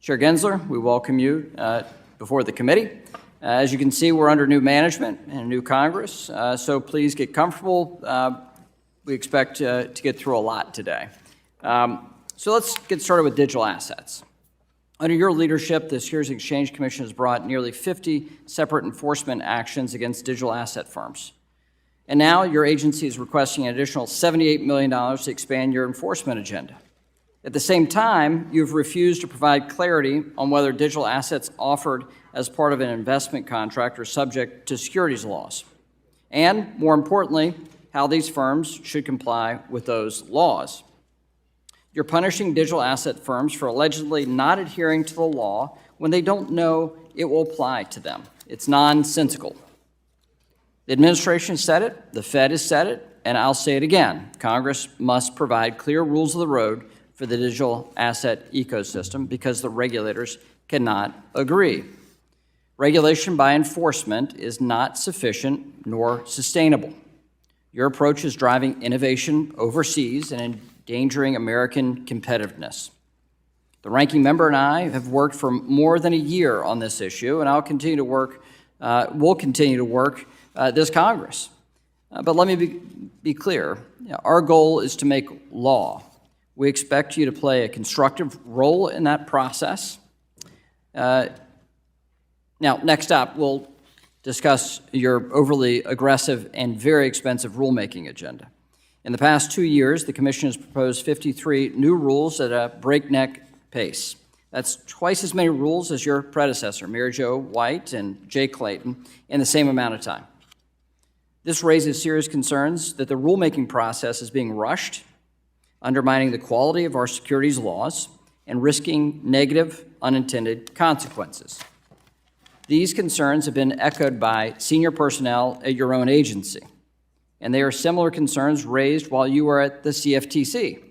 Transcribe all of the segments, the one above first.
Chair Gensler, we welcome you before the committee. As you can see, we're under new management and a new Congress, so please get comfortable. We expect to get through a lot today. So let's get started with digital assets. Under your leadership, the Securities and Exchange Commission has brought nearly 50 separate enforcement actions against digital asset firms. And now your agency is requesting an additional $78 million to expand your enforcement agenda. At the same time, you've refused to provide clarity on whether digital assets offered as part of an investment contract are subject to securities laws, and, more importantly, how these firms should comply with those laws. You're punishing digital asset firms for allegedly not adhering to the law when they don't know it will apply to them. It's nonsensical. The administration said it, the Fed has said it, and I'll say it again. Congress must provide clear rules of the road for the digital asset ecosystem because the regulators cannot agree. Regulation by enforcement is not sufficient nor sustainable. Your approach is driving innovation overseas and endangering American competitiveness. The ranking member and I have worked for more than a year on this issue, and we'll continue to work this Congress. But let me be clear. Our goal is to make law. We expect you to play a constructive role in that process. Now, next up, we'll discuss your overly aggressive and very expensive rulemaking agenda. In the past 2 years, the Commission has proposed 53 new rules at a breakneck pace. That's twice as many rules as your predecessor, Mary Jo White and Jay Clayton, in the same amount of time. This raises serious concerns that the rulemaking process is being rushed, undermining the quality of our securities laws, and risking negative unintended consequences. These concerns have been echoed by senior personnel at your own agency, and they are similar concerns raised while you were at the CFTC.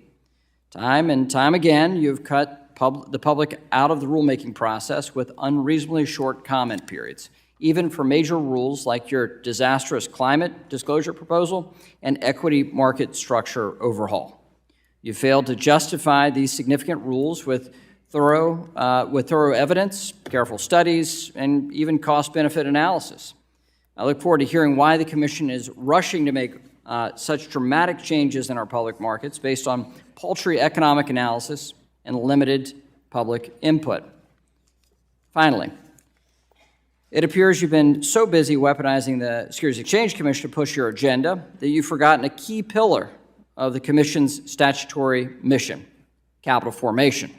Time and time again, you've cut the public out of the rulemaking process with unreasonably short comment periods, even for major rules like your disastrous climate disclosure proposal and equity market structure overhaul. You failed to justify these significant rules with thorough evidence, careful studies, and even cost-benefit analysis. I look forward to hearing why the Commission is rushing to make such dramatic changes in our public markets based on paltry economic analysis and limited public input. Finally, it appears you've been so busy weaponizing the Securities and Exchange Commission to push your agenda that you've forgotten a key pillar of the Commission's statutory mission, capital formation.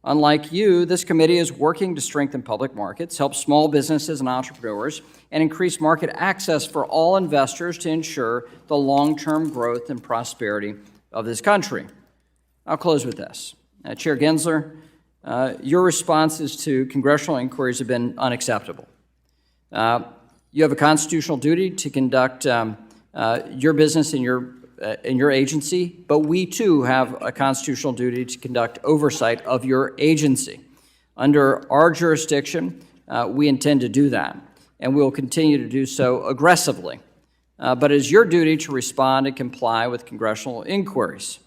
Unlike you, this committee is working to strengthen public markets, help small businesses and entrepreneurs, and increase market access for all investors to ensure the long-term growth and prosperity of this country. I'll close with this. Chair Gensler, your responses to congressional inquiries have been unacceptable. You have a constitutional duty to conduct your business in your agency, but we too have a constitutional duty to conduct oversight of your agency. Under our jurisdiction, we intend to do that, and we will continue to do so aggressively. But it is your duty to respond and comply with congressional inquiries.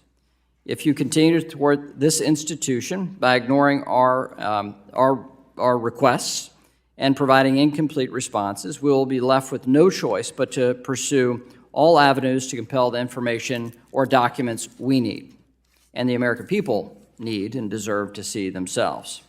If you continue to thwart this institution by ignoring our requests and providing incomplete responses, we will be left with no choice but to pursue all avenues to compel the information or documents we need and the American people need and deserve to see themselves.